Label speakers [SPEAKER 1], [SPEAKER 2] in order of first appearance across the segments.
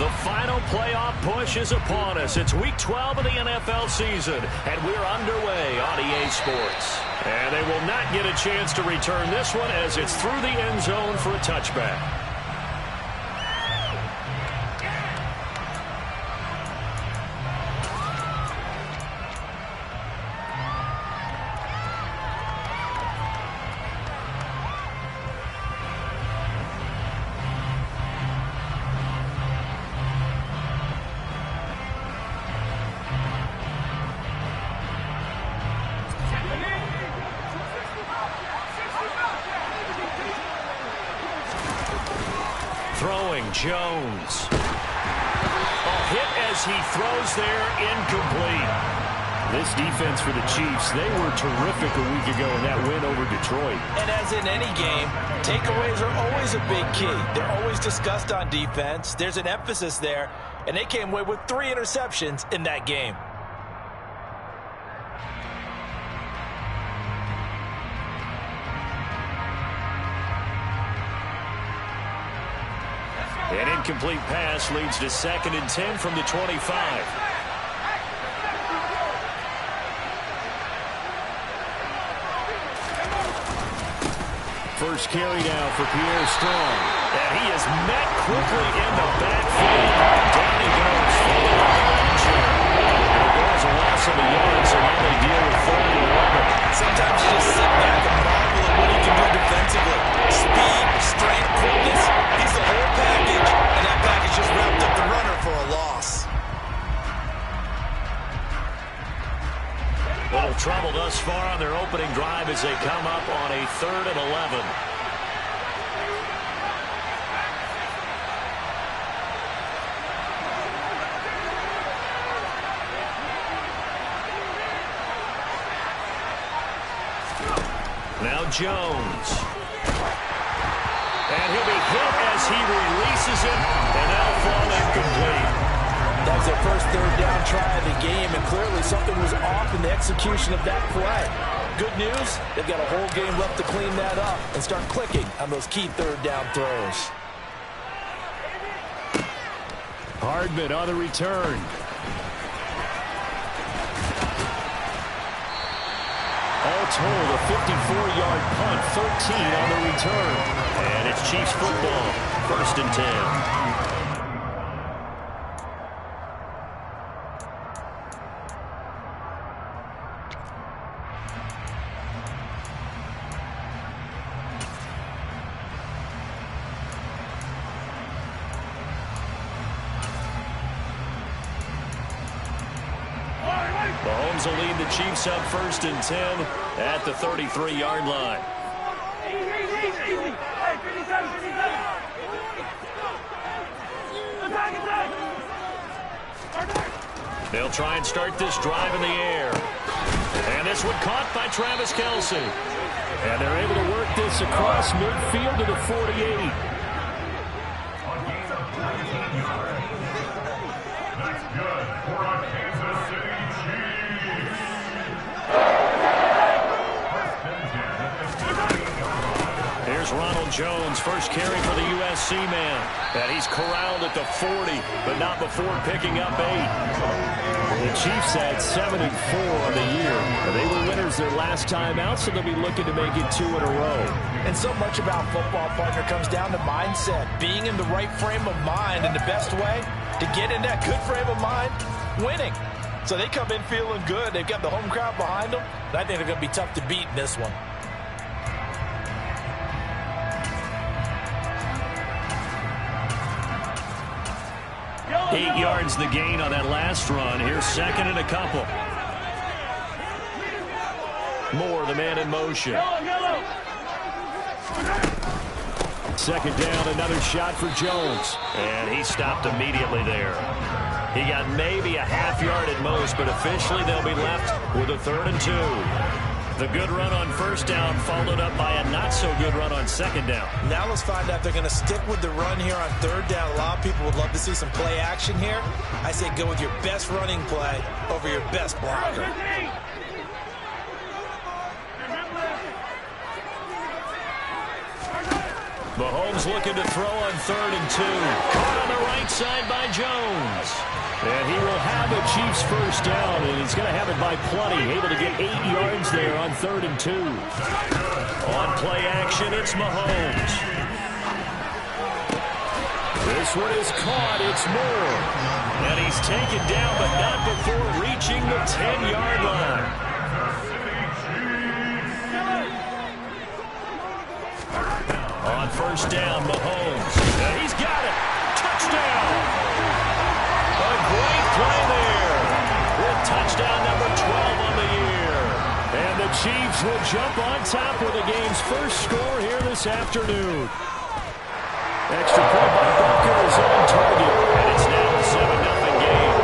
[SPEAKER 1] The final playoff push is upon us. It's Week 12 of the NFL season, and we're underway on EA Sports. And they will not get a chance to return this one as it's through the end zone for a touchback. Throwing Jones. A hit as he throws there, incomplete. This defense for the Chiefs, they were terrific a week ago in that win over Detroit.
[SPEAKER 2] And as in any game, takeaways are always a big key. They're always discussed on defense. There's an emphasis there, and they came away with 3 interceptions in that game.
[SPEAKER 1] An incomplete pass leads to 2nd and 10 from the 25. First carry now for Pierre Strong. And he is met quickly in the backfield. Down he goes. There goes a loss of a yard, so now they deal with 3rd and 11.
[SPEAKER 2] Sometimes you just sit back and marvel at what he can do defensively. Speed, strength, quickness. He's the whole package, and that package just wrapped up the runner for a loss.
[SPEAKER 1] Little trouble thus far on their opening drive as they come up on a 3rd and 11. Now Jones. And he'll be hit as he releases it, and that'll fall incomplete.
[SPEAKER 2] That was their first 3rd down try of the game, and clearly something was off in the execution of that play. Good news, they've got a whole game left to clean that up and start clicking on those key 3rd down throws.
[SPEAKER 1] Hardman on the return. All told, a 54-yard punt, 13 on the return. And it's Chiefs football, 1st and 10. Mahomes will lead the Chiefs up 1st and 10 at the 33-yard line. They'll try and start this drive in the air. And this one caught by Travis Kelce. And they're able to work this across midfield to the 48.
[SPEAKER 3] That's good for our Kansas City Chiefs.
[SPEAKER 1] Here's Ronald Jones, first carry for the USC man. And he's corralled at the 40, but not before picking up 8. The Chiefs had 7-4 on the year. They were winners their last time out, so they'll be looking to make it 2 in a row.
[SPEAKER 2] And so much about football, partner, comes down to mindset. Being in the right frame of mind, and the best way to get in that good frame of mind, winning. So they come in feeling good. They've got the home crowd behind them. And I think they're going to be tough to beat in this one.
[SPEAKER 1] Eight yards the gain on that last run. Here's 2nd and a couple. Moore, the man in motion. 2nd down, another shot for Jones. And he stopped immediately there. He got maybe a half yard at most, but officially they'll be left with a 3rd and 2. The good run on 1st down followed up by a not-so-good run on 2nd down.
[SPEAKER 2] Now let's find out if they're going to stick with the run here on 3rd down. A lot of people would love to see some play action here. I say go with your best running play over your best blocker.
[SPEAKER 1] Mahomes looking to throw on 3rd and 2. Caught on the right side by Jones. And he will have a Chiefs first down, and he's going to have it by plenty. Able to get 8 yards there on 3rd and 2. On play action, it's Mahomes. This one is caught. It's Moore. And he's taken down, but not before reaching the 10-yard line. On first down, Mahomes. And he's got it. Touchdown. A great play there. With touchdown number 12 on the year. And the Chiefs will jump on top with the game's first score here this afternoon. Extra point by Butker is on target. And it's now a 7-0 game.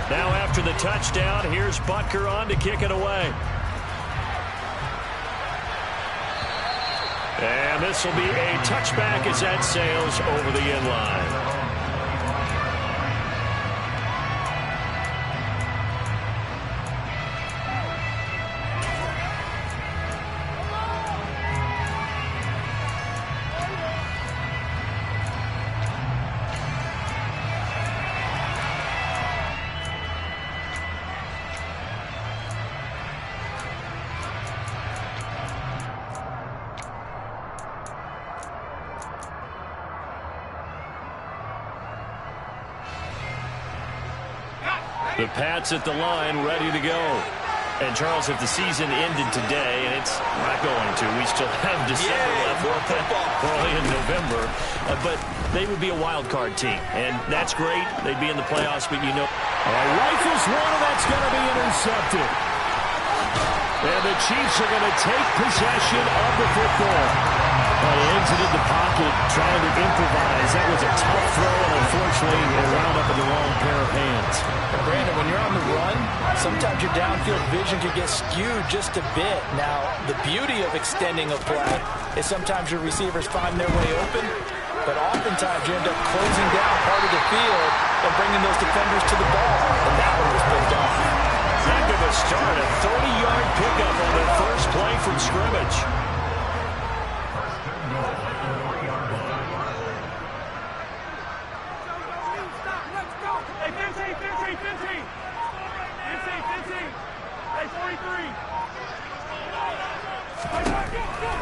[SPEAKER 1] Now after the touchdown, here's Butker on to kick it away. And this will be a touchback as that sails over the end line. The Pats at the line, ready to go. And, Charles, if the season ended today, and it's not going to, we still have December left, early in November, but they would be a wild card team. And that's great. They'd be in the playoffs, but you know.
[SPEAKER 4] Rifles one, that's going to be intercepted. And the Chiefs are going to take possession of the football. He exited the pocket, trying to improvise. That was a tough throw, and unfortunately, it wound up in the wrong pair of hands.
[SPEAKER 2] Brandon, when you're on the run, sometimes your downfield vision can get skewed just a bit. Now, the beauty of extending a play is sometimes your receivers find their way open, but oftentimes you end up closing down part of the field and bringing those defenders to the ball, and that one was picked off.
[SPEAKER 1] Heck of a start, a 30-yard pickup on their first play from scrimmage.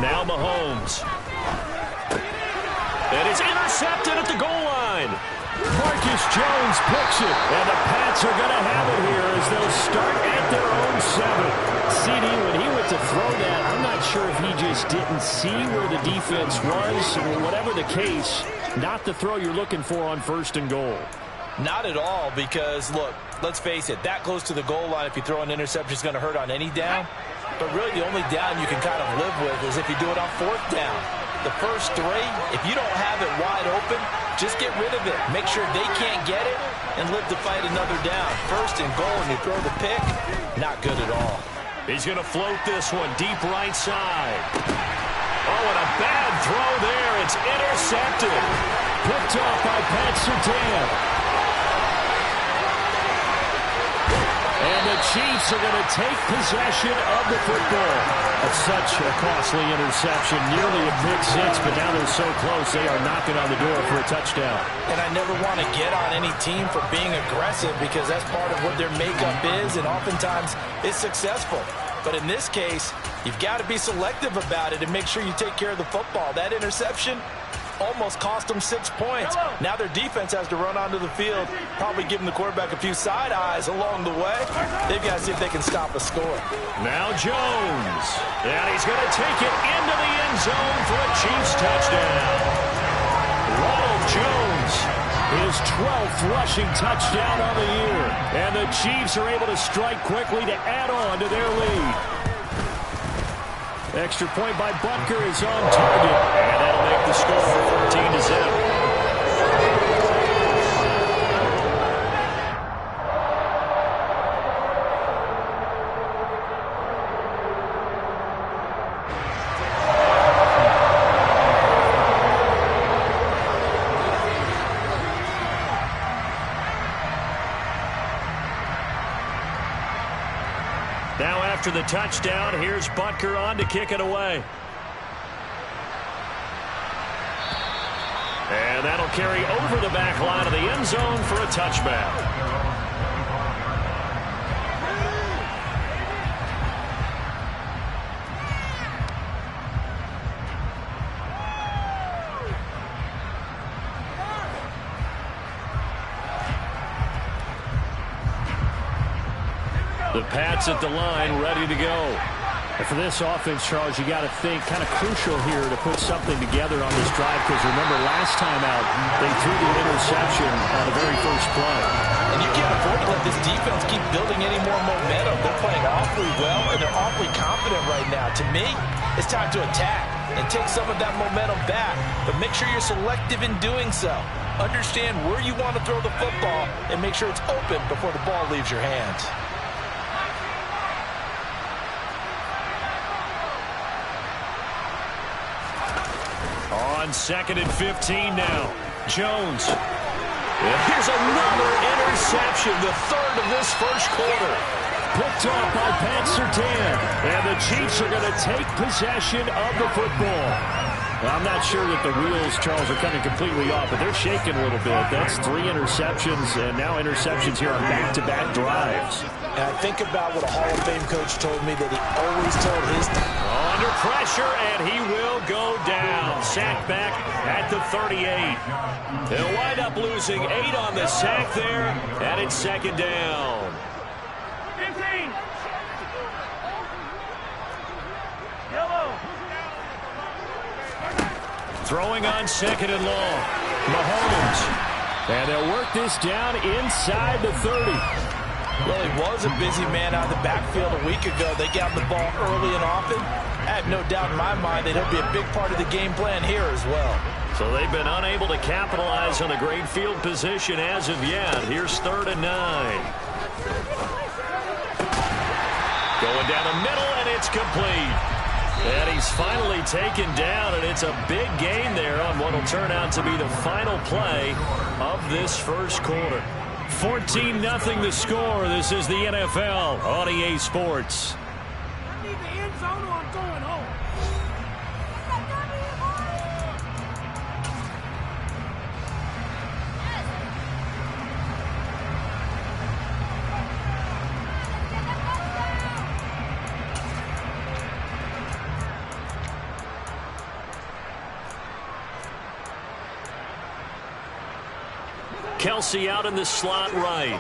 [SPEAKER 1] Now Mahomes. And it's intercepted at the goal line.
[SPEAKER 4] Marcus Jones picks it.
[SPEAKER 1] And the Pats are going to have it here as they'll start at their own 7.
[SPEAKER 4] CD, when he went to throw that, I'm not sure if he just didn't see where the defense was, or whatever the case, not the throw you're looking for on 1st and goal.
[SPEAKER 2] Not at all, because, look, let's face it, that close to the goal line, if you throw an interception, is going to hurt on any down. But really, the only down you can kind of live with is if you do it on 4th down. The first 3, if you don't have it wide open, just get rid of it. Make sure they can't get it and live to fight another down. 1st and goal, and you throw the pick, not good at all.
[SPEAKER 1] He's going to float this one deep right side. Oh, and a bad throw there. It's intercepted.
[SPEAKER 4] Picked off by Pat Surtain. And the Chiefs are going to take possession of the football. That's such a costly interception, nearly a pick 6, but now they're so close they are knocking on the door for a touchdown.
[SPEAKER 2] And I never want to get on any team for being aggressive because that's part of what their makeup is, and oftentimes it's successful. But in this case, you've got to be selective about it and make sure you take care of the football. That interception almost cost them 6 points. Now their defense has to run onto the field, probably giving the quarterback a few side eyes along the way. They've got to see if they can stop a score.
[SPEAKER 1] Now Jones. And he's going to take it into the end zone for a Chiefs touchdown. Ronald Jones, his 12th rushing touchdown of the year. And the Chiefs are able to strike quickly to add on to their lead. Extra point by Butker is on target. And that'll make the score 14-0. after the touchdown, here's Butker on to kick it away. And that'll carry over the back line of the end zone for a touchback. The Pats at the line, ready to go.
[SPEAKER 4] And for this offense, Charles, you got to think kind of crucial here to put something together on this drive, because remember last time out, they threw the interception on the very first play.
[SPEAKER 2] And you can't afford to let this defense keep building any more momentum. They're playing awfully well, and they're awfully confident right now. To me, it's time to attack and take some of that momentum back, but make sure you're selective in doing so. Understand where you want to throw the football and make sure it's open before the ball leaves your hands.
[SPEAKER 1] On 2nd and 15 now. Jones. Here's another interception, the third of this first quarter.
[SPEAKER 4] Picked off by Pat Surtain. And the Chiefs are going to take possession of the football. Well, I'm not sure that the wheels, Charles, are kind of completely off, but they're shaking a little bit. That's 3 interceptions, and now interceptions here on back-to-back drives.
[SPEAKER 2] And I think about what a Hall of Fame coach told me that he always told his team.
[SPEAKER 1] Under pressure, and he will go down. Sacked back at the 38. They'll wind up losing 8 on the sack there, and it's 2nd down.
[SPEAKER 3] 15. Yellow.
[SPEAKER 1] Throwing on 2nd and long. Mahomes.
[SPEAKER 4] And they'll work this down inside the 30.
[SPEAKER 2] Well, he was a busy man out of the backfield a week ago. They got the ball early and often. I have no doubt in my mind that he'll be a big part of the game plan here as well.
[SPEAKER 1] So they've been unable to capitalize on a great field position as of yet. Here's 3rd and 9. Going down the middle, and it's complete. And he's finally taken down, and it's a big gain there on what will turn out to be the final play of this first quarter. 14-0 the score. This is the NFL on EA Sports.
[SPEAKER 3] I need the end zone or I'm going home.
[SPEAKER 1] Kelsey out in the slot right.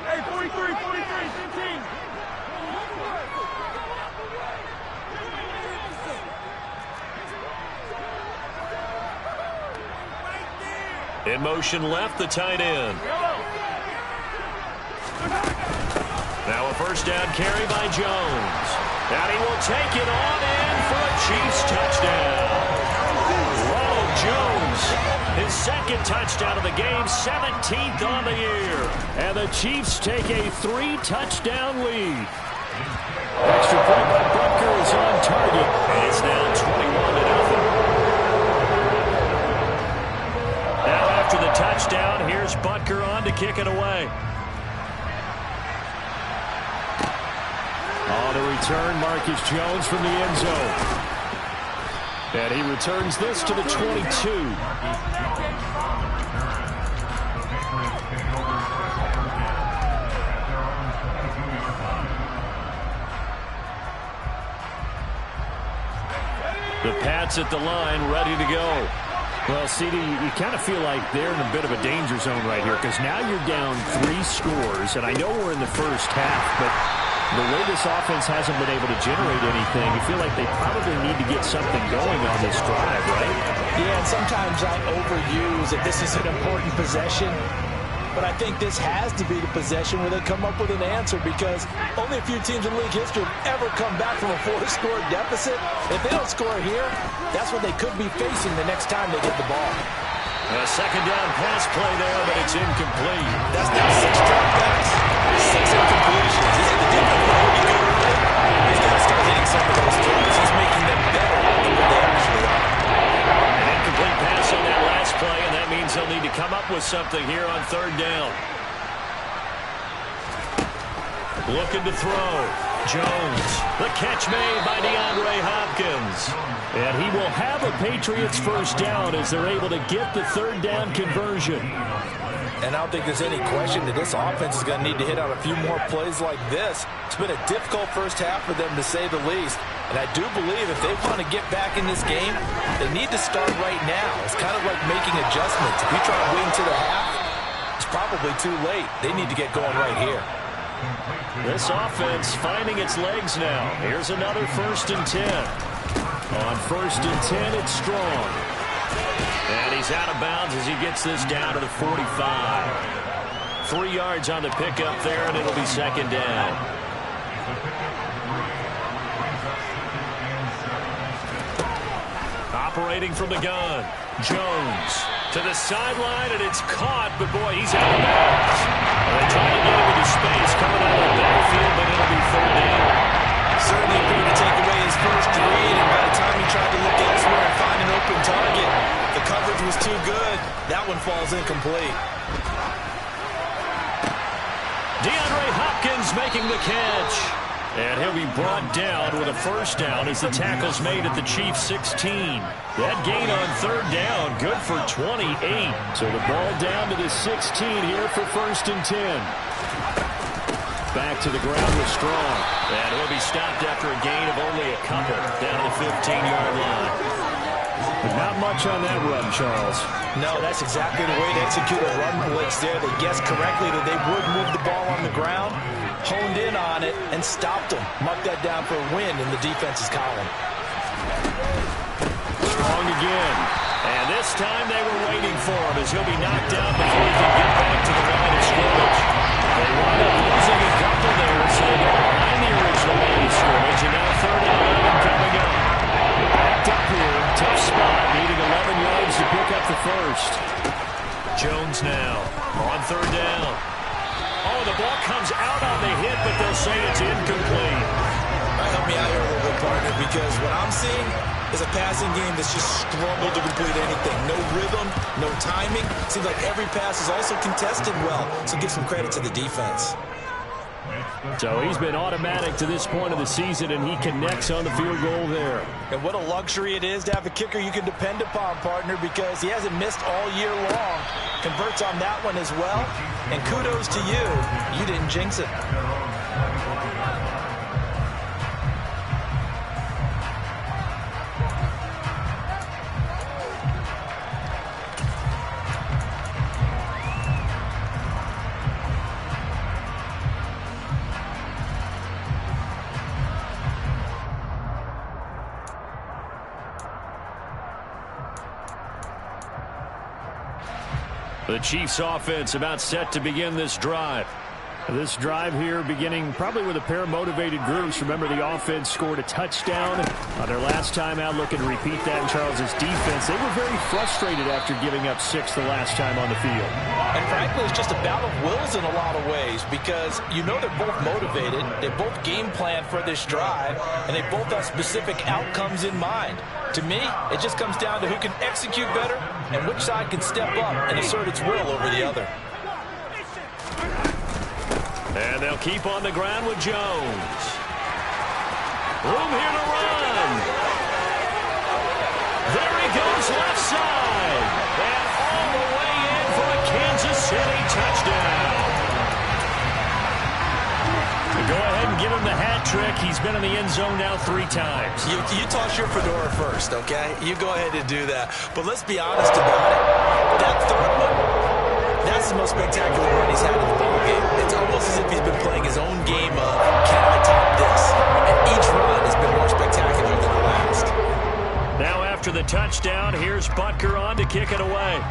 [SPEAKER 3] Hey, 43, 15.
[SPEAKER 1] In motion left, the tight end. Now a first down carry by Jones. And he will take it on in for a Chiefs touchdown. Ronald Jones, his 2nd touchdown of the game, 17th on the year.
[SPEAKER 4] And the Chiefs take a 3-touchdown lead. Extra point by Butker is on target.
[SPEAKER 1] And it's now 21-0. Now after the touchdown, here's Butker on to kick it away.
[SPEAKER 4] On the return, Marcus Jones from the end zone. And he returns this to the 22.
[SPEAKER 1] The Pats at the line, ready to go.
[SPEAKER 4] Well, CD, you kind of feel like they're in a bit of a danger zone right here, because now you're down 3 scores, and I know we're in the first half, but the way this offense hasn't been able to generate anything, you feel like they probably need to get something going on this drive, right?
[SPEAKER 2] Yeah, and sometimes I overuse that this is an important possession, but I think this has to be the possession where they come up with an answer, because only a few teams in league history have ever come back from a 4-score deficit. If they don't score here, that's what they could be facing the next time they get the ball.
[SPEAKER 1] A 2nd down pass play there, but it's incomplete.
[SPEAKER 2] That's now 6 dropbacks, 6 incompletions. This is the defense that will be good early. He's got to start hitting some of those throws. He's making them better than what they actually are.
[SPEAKER 1] An incomplete pass on that last play, and that means they'll need to come up with something here on 3rd down. Looking to throw. Jones. The catch made by DeAndre Hopkins.
[SPEAKER 4] And he will have a Patriots first down as they're able to get the third down conversion.
[SPEAKER 2] And I don't think there's any question that this offense is going to need to hit out a few more plays like this. It's been a difficult first half for them, to say the least. And I do believe if they want to get back in this game, they need to start right now. It's kind of like making adjustments. If you try to wait until the half, it's probably too late. They need to get going right here.
[SPEAKER 4] This offense finding its legs now. Here's another 1st and 10. On 1st and 10, it's Strong.
[SPEAKER 1] And he's out of bounds as he gets this down to the 45. 3 yards on the pickup there, and it'll be 2nd down. Operating from the gun. Jones to the sideline, and it's caught, but boy, he's out of bounds. They try to get him into space coming out of the backfield, but it'll be 3rd down.
[SPEAKER 2] Certainly appeared to take away his first read, and by the time he tried to look elsewhere and find an open target, the coverage was too good. That one falls incomplete.
[SPEAKER 1] DeAndre Hopkins making the catch. And he'll be brought down with a first down as the tackle's made at the Chiefs' 16. That gain on 3rd down, good for 28.
[SPEAKER 4] So the ball down to the 16 here for 1st and 10. Back to the ground with Strong.
[SPEAKER 1] And he'll be stopped after a gain of only a couple down to the 15-yard line.
[SPEAKER 4] But not much on that run, Charles.
[SPEAKER 2] No, that's exactly the way to execute a run blitz there. They guessed correctly that they would move the ball on the ground, honed in on it, and stopped them. Marked that down for a win in the defense's column.
[SPEAKER 1] Strong again. And this time they were waiting for him as he'll be knocked down before he can get back to the line of scrimmage. They wind up losing a couple there, so they go behind the original line of scrimmage, and now 3rd and 11 coming up. Backed up here, tough spot, needing 11 yards to pick up the first. Jones now on 3rd down. Oh, the ball comes out on the hit, but they'll say it's incomplete.
[SPEAKER 2] Help me out here a little bit, partner, because what I'm seeing is a passing game that's just struggled to complete anything. No rhythm, no timing. Seems like every pass is also contested well, so give some credit to the defense.
[SPEAKER 4] So he's been automatic to this point of the season, and he connects on the field goal there.
[SPEAKER 2] And what a luxury it is to have a kicker you can depend upon, partner, because he hasn't missed all year long. Converts on that one as well. And kudos to you. You didn't jinx it.
[SPEAKER 1] The Chiefs offense about set to begin this drive.
[SPEAKER 4] This drive here beginning probably with a pair of motivated groups. Remember, the offense scored a touchdown on their last time out. Looking to repeat that in Charles's defense. They were very frustrated after giving up 6 the last time on the field.
[SPEAKER 2] And frankly, it's just a battle of wills in a lot of ways, because you know they're both motivated, they both game plan for this drive, and they both have specific outcomes in mind. To me, it just comes down to who can execute better and which side can step up and assert its will over the other.
[SPEAKER 1] And they'll keep on the ground with Jones. Room here to run. There he goes left side. And all the way in for a Kansas City touchdown.
[SPEAKER 4] Go ahead and give him the hat trick. He's been in the end zone now 3 times.
[SPEAKER 2] You toss your fedora first, okay? You go ahead and do that. But let's be honest about it. That third one, that's the most spectacular run he's had in the ballgame. It's almost as if he's been playing his own game of, can I top this? And each run has been more spectacular than the last.
[SPEAKER 1] Now after the touchdown, here's Butker on to kick it away.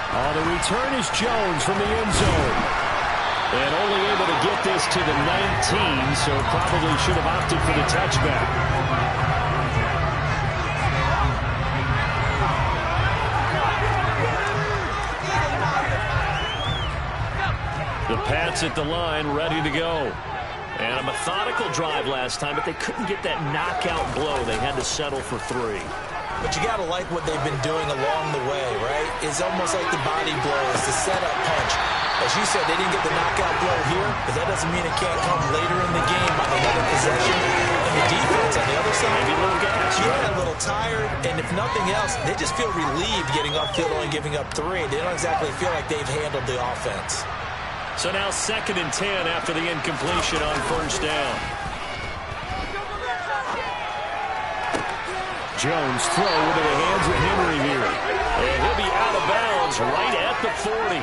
[SPEAKER 4] On the return is Jones from the end zone. And only able to get this to the 19, so probably should have opted for the touchback.
[SPEAKER 1] The Pats at the line, ready to go. And a methodical drive last time, but they couldn't get that knockout blow. They had to settle for 3.
[SPEAKER 2] But you got to like what they've been doing along the way, right? It's almost like the body blows, the setup punch. As you said, they didn't get the knockout blow here, but that doesn't mean it can't come later in the game on another possession. And the defense on the other side, maybe a little gas, a little tired, and if nothing else, they just feel relieved getting upfield and giving up 3. They don't exactly feel like they've handled the offense.
[SPEAKER 1] So now 2nd and 10 after the incompletion on 1st down.
[SPEAKER 4] Jones throw into the hands of Henry here.
[SPEAKER 1] And he'll be out of bounds right at the 40.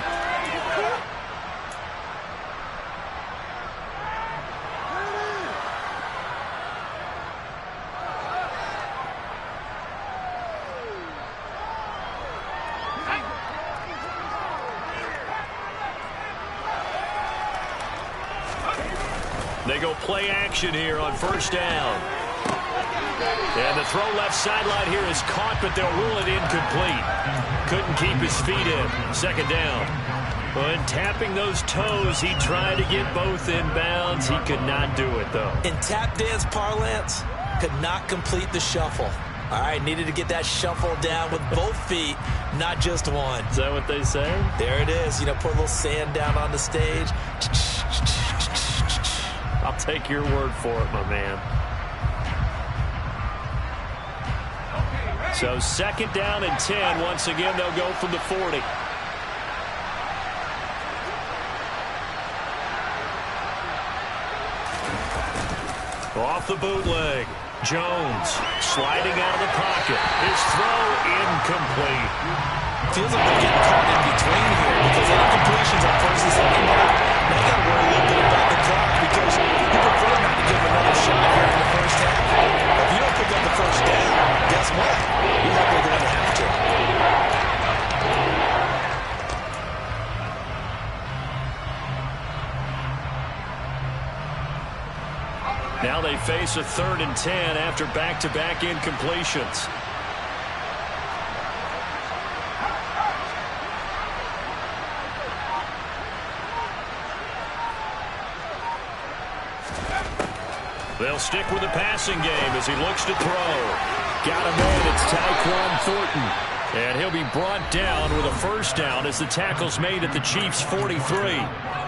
[SPEAKER 1] They go play action here on 1st down. And the throw left sideline here is caught, but they'll rule it incomplete. Couldn't keep his feet in. 2nd down. But tapping those toes, he tried to get both in bounds. He could not do it, though.
[SPEAKER 2] In tap dance parlance, could not complete the shuffle. All right, needed to get that shuffle down with both feet, not just one.
[SPEAKER 1] Is that what they say?
[SPEAKER 2] There it is. You know, put a little sand down on the stage.
[SPEAKER 1] I'll take your word for it, my man. So 2nd down and 10. Once again, they'll go from the 40. Off the bootleg. Jones sliding out of the pocket. His throw incomplete.
[SPEAKER 2] Feels like they're getting caught in between here because incompletions on 1st and 2nd down. Now you got to worry a little bit about the clock because you prefer not to give another shot here in the 1st half. If you don't pick up the 1st down, guess what? You're likely going to have to.
[SPEAKER 1] Now they face a 3rd and 10 after back-to-back incompletions. They'll stick with the passing game as he looks to throw.
[SPEAKER 4] Got a man, it's Tyquan Thornton.
[SPEAKER 1] And he'll be brought down with a 1st down as the tackle's made at the Chiefs' 43.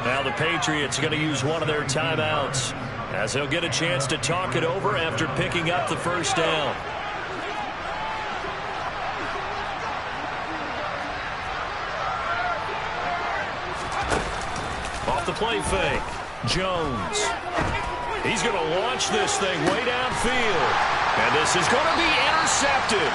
[SPEAKER 1] Now the Patriots are going to use one of their timeouts as they'll get a chance to talk it over after picking up the 1st down. Off the play fake. Jones. He's going to launch this thing way downfield. And this is going to be intercepted.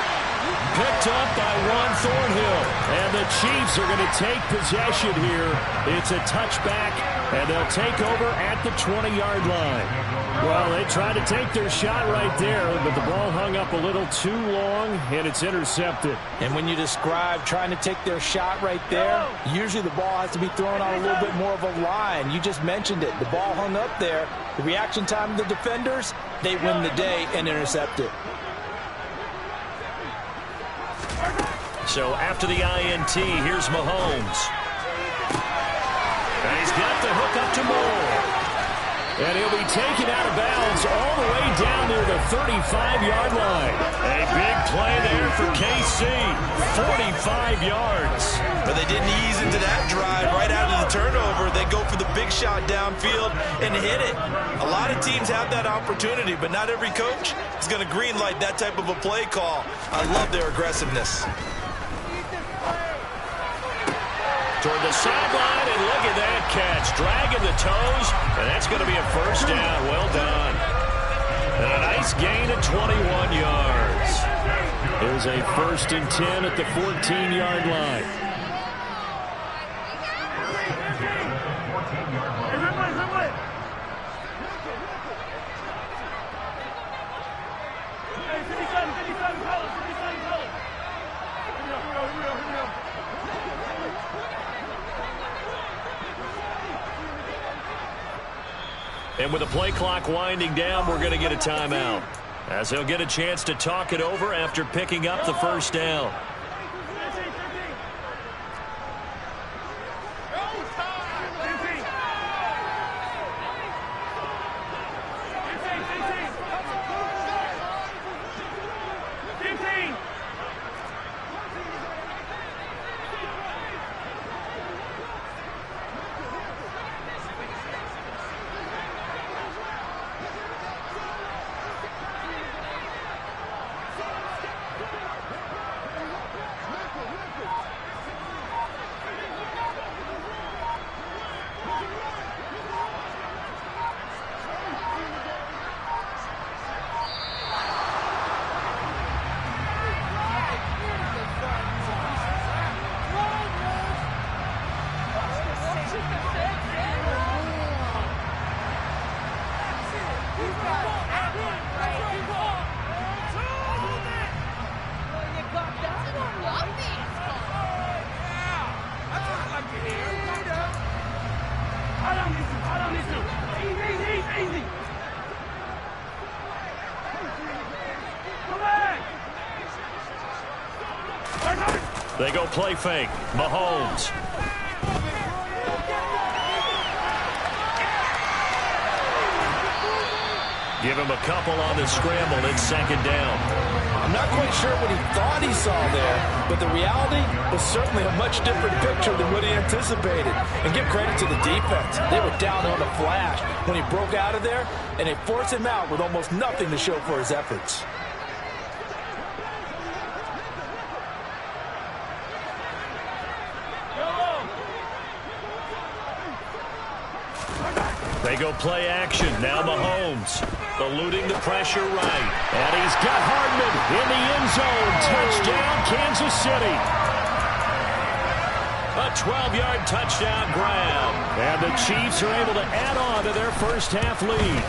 [SPEAKER 1] Picked up by Juan Thornhill. And the Chiefs are going to take possession here. It's a touchback, and they'll take over at the 20-yard line.
[SPEAKER 4] Well, they tried to take their shot right there, but the ball hung up a little too long, and it's intercepted.
[SPEAKER 2] And when you describe trying to take their shot right there, usually the ball has to be thrown on a little bit more of a line. You just mentioned it. The ball hung up there. The reaction time of the defenders, they win the day and intercept it.
[SPEAKER 1] So after the INT, here's Mahomes. And he's got the hook up to Moore.
[SPEAKER 4] And he'll be taken out of bounds all the way down near the 35-yard line.
[SPEAKER 1] A big play there for KC. 45 yards.
[SPEAKER 2] But they didn't ease into that drive right out of the turnover. They go for the big shot downfield and hit it. A lot of teams have that opportunity, but not every coach is going to greenlight that type of a play call. I love their aggressiveness.
[SPEAKER 1] Toward the sideline, and look at that catch. Dragging the toes, and that's going to be a 1st down. Well done. And a nice gain of 21 yards.
[SPEAKER 4] There's a 1st and 10 at the 14-yard line.
[SPEAKER 1] And with the play clock winding down, we're going to get a timeout, as they'll get a chance to talk it over after picking up the 1st down. They go play fake. Mahomes. Give him a couple on the scramble. It's second down.
[SPEAKER 2] I'm not quite sure what he thought he saw there, but the reality was certainly a much different picture than what he anticipated. And give credit to the defense. They were down on a flash when he broke out of there, and they forced him out with almost nothing to show for his efforts.
[SPEAKER 1] They go play action. Now Mahomes eluding the pressure right. And he's got Hardman in the end zone. Touchdown, Kansas City. A 12-yard touchdown grab. And the Chiefs are able to add on to their first half lead.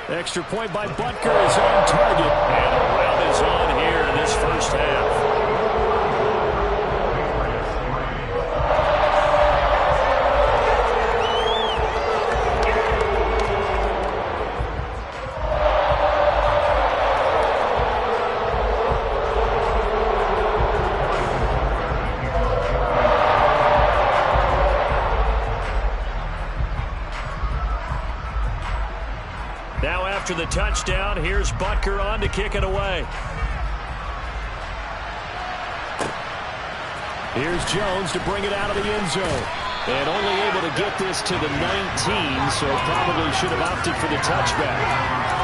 [SPEAKER 1] Extra point by Butker is on target. And a rout is on here in this first half. After the touchdown, here's Butker on to kick it away.
[SPEAKER 4] Here's Jones to bring it out of the end zone. And only able to get this to the 19, so probably should have opted for the touchback.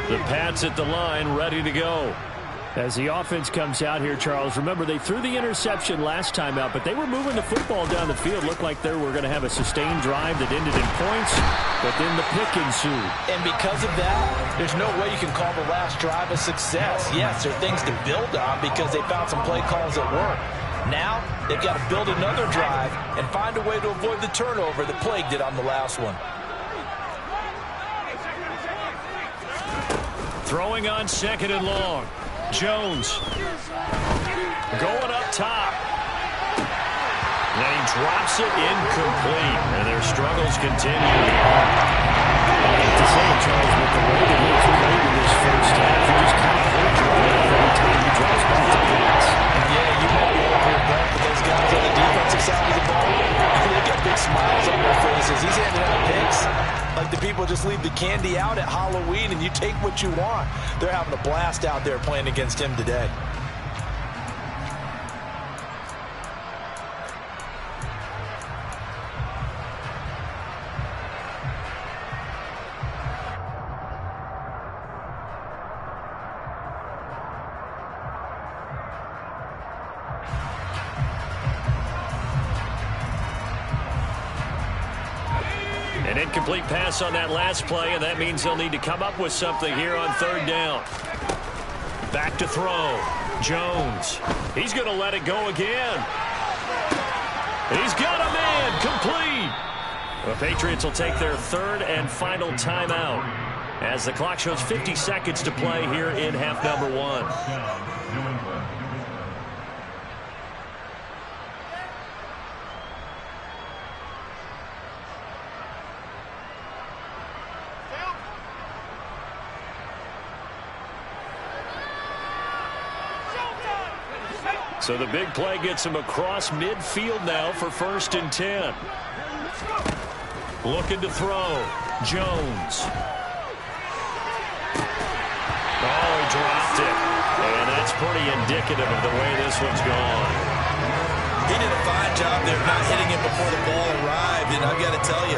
[SPEAKER 1] The Pats at the line, ready to go.
[SPEAKER 4] As the offense comes out here, Charles, remember they threw the interception last time out, but they were moving the football down the field. Looked like they were going to have a sustained drive that ended in points, but then the pick ensued.
[SPEAKER 2] And because of that, there's no way you can call the last drive a success. Yes, there are things to build on because they found some play calls that work. Now, they've got to build another drive and find a way to avoid the turnover that plagued it on the last one.
[SPEAKER 1] Throwing on second and long. Jones going up top. And he drops it incomplete. And their struggles continue.
[SPEAKER 4] I hate to say it, Charles, but the way that he played in this first half, he just kind of hurt your breath every time he drops back to pass.
[SPEAKER 2] Yeah, you might be over your breath, but those guys on the defensive side of the ball, they got big smiles on their faces. He's handing out picks. Like the people just leave the candy out at Halloween and you take what you want. They're having a blast out there playing against him today.
[SPEAKER 1] An incomplete pass on that last play, and that means they'll need to come up with something here on third down. Back to throw. Jones. He's going to let it go again. He's got a man. Complete. The Patriots will take their third and final timeout as the clock shows 50 seconds to play here in half number one. So the big play gets him across midfield now for 1st and 10. Looking to throw. Jones. Oh, he dropped it. And that's pretty indicative of the way this one's gone.
[SPEAKER 2] He did a fine job there not hitting it before the ball arrived. And I've got to tell you,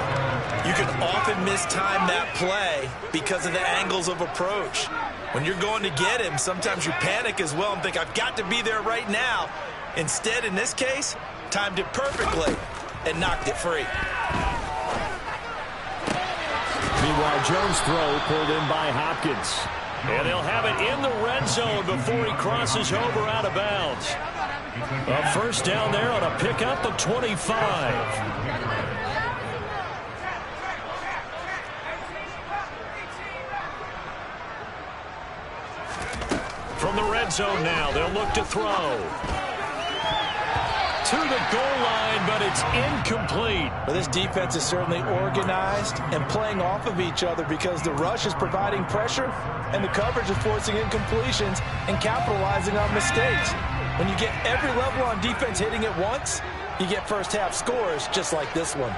[SPEAKER 2] you can often mistime that play because of the angles of approach. When you're going to get him, sometimes you panic as well and think, I've got to be there right now. Instead, in this case, timed it perfectly, and knocked it free.
[SPEAKER 4] Meanwhile, Jones' throw pulled in by Hopkins.
[SPEAKER 1] And they'll have it in the red zone before he crosses over out of bounds. A first down there on a pickup of 25. From the red zone now, they'll look to throw. To the goal line, but it's incomplete.
[SPEAKER 2] Well, this defense is certainly organized and playing off of each other because the rush is providing pressure and the coverage is forcing incompletions and capitalizing on mistakes. When you get every level on defense hitting at once, you get first half scores just like this one.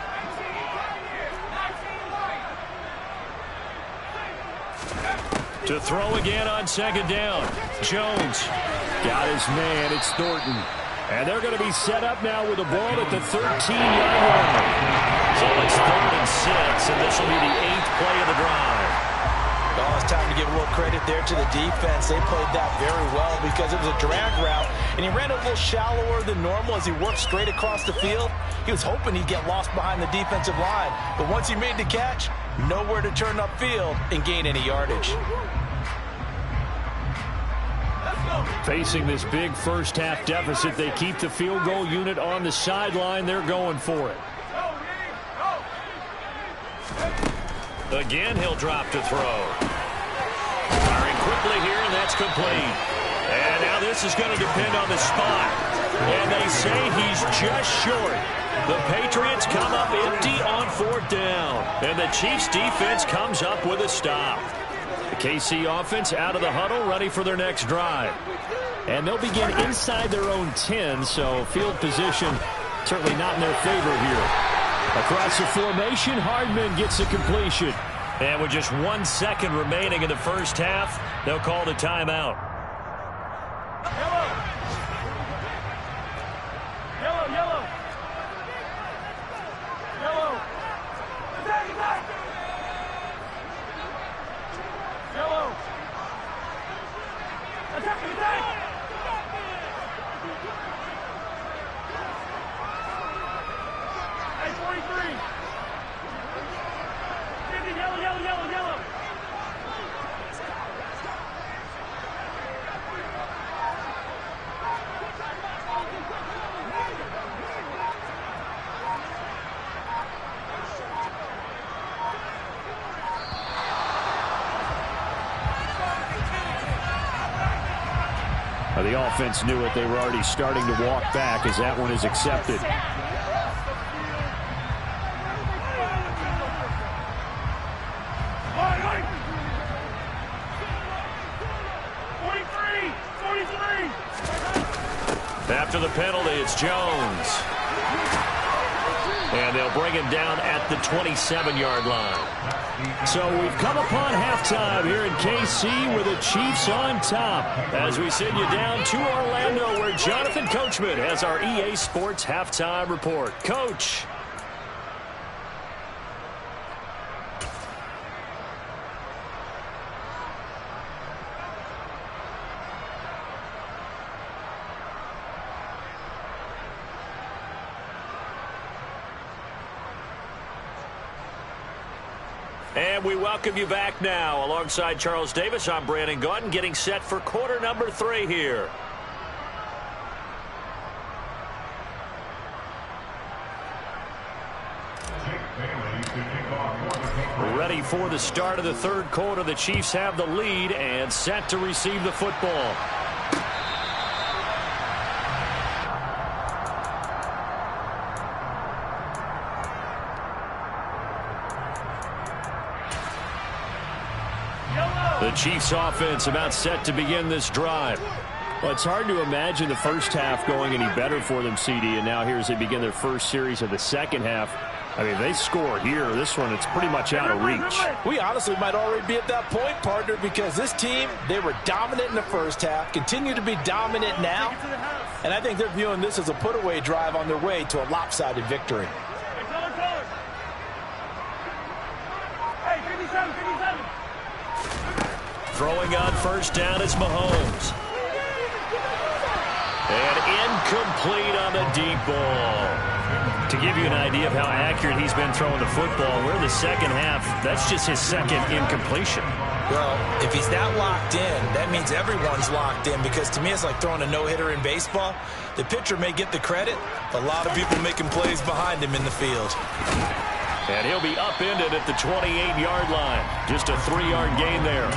[SPEAKER 1] To throw again on second down. Jones
[SPEAKER 4] got his man. It's Thornton. And they're going to be set up now with the ball at the 13-yard line.
[SPEAKER 1] So it's 3rd and 6, and this will be the 8th play of the drive.
[SPEAKER 2] Oh, it's time to give a little credit there to the defense. They played that very well because it was a drag route, and he ran a little shallower than normal as he worked straight across the field. He was hoping he'd get lost behind the defensive line, but once he made the catch, nowhere to turn upfield and gain any yardage.
[SPEAKER 4] Facing this big first-half deficit, they keep the field goal unit on the sideline. They're going for it.
[SPEAKER 1] Again, he'll drop to throw. Firing quickly here, and that's complete. And now this is going to depend on the spot. And they say he's just short. The Patriots come up empty on 4th down. And the Chiefs' defense comes up with a stop. The KC offense out of the huddle, ready for their next drive.
[SPEAKER 4] And they'll begin inside their own 10, so field position certainly not in their favor here. Across the formation, Hardman gets a completion.
[SPEAKER 1] And with just 1 second remaining in the first half, they'll call the timeout.
[SPEAKER 4] The offense knew it. They were already starting to walk back as that one is accepted.
[SPEAKER 1] After the penalty, it's Jones. And they'll bring him down at the 27-yard line.
[SPEAKER 4] So we've come upon halftime here in KC with the Chiefs on top.
[SPEAKER 1] As we send you down to Orlando, where Jonathan Coachman has our EA Sports halftime report. Coach. And we welcome you back now. Alongside Charles Davis, I'm Brandon Gaudin, getting set for quarter number 3 here. Ready for the start of the 3rd quarter. The Chiefs have the lead and set to receive the football. The Chiefs offense about set to begin this drive.
[SPEAKER 4] Well, it's hard to imagine the first half going any better for them, CD, and now here as they begin their first series of the second half. I mean, they score here. This one, it's pretty much out of reach.
[SPEAKER 2] We honestly might already be at that point, partner, because this team, they were dominant in the first half, continue to be dominant now, and I think they're viewing this as a put-away drive on their way to a lopsided victory.
[SPEAKER 1] Throwing on first down is Mahomes. And incomplete on the deep ball. To give you an idea of how accurate he's been throwing the football, we're in the second half. That's just his second incompletion.
[SPEAKER 2] Well, if he's that locked in, that means everyone's locked in, because to me it's like throwing a no-hitter in baseball. The pitcher may get the credit, a lot of people making plays behind him in the field.
[SPEAKER 1] And he'll be upended at the 28-yard line. Just a 3-yard gain there.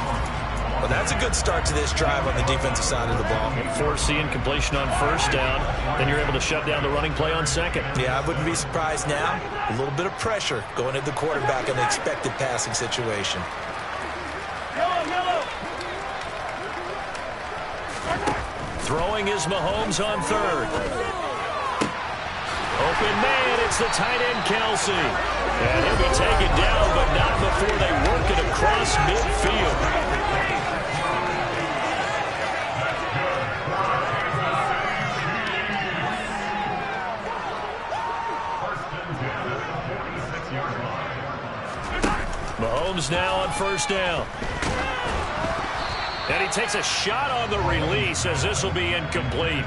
[SPEAKER 2] Well, that's a good start to this drive on the defensive side of the ball.
[SPEAKER 1] And force the incompletion on first down. Then you're able to shut down the running play on second.
[SPEAKER 2] Yeah, I wouldn't be surprised now. A little bit of pressure going at the quarterback in the expected passing situation.
[SPEAKER 1] Throwing is Mahomes on third. Open man, it's the tight end Kelsey. And he'll be taken down, but not before they work it across midfield. Mahomes now on first down. And he takes a shot on the release as this will be incomplete.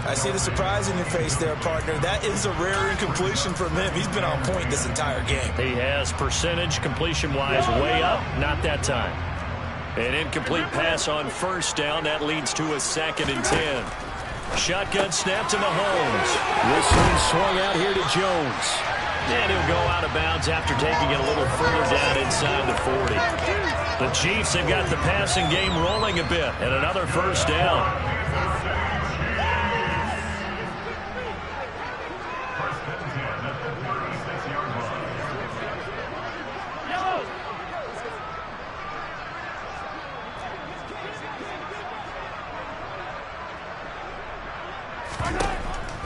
[SPEAKER 2] I see the surprise in your face there, partner. That is a rare incompletion from him. He's been on point this entire game.
[SPEAKER 1] He has percentage completion-wise way up, not that time. An incomplete pass on first down. That leads to a 2nd and 10. Shotgun snap to Mahomes.
[SPEAKER 4] This one swung out here to Jones.
[SPEAKER 1] And he'll go out of bounds after taking it a little further down inside the 40. The Chiefs have got the passing game rolling a bit, and another first down.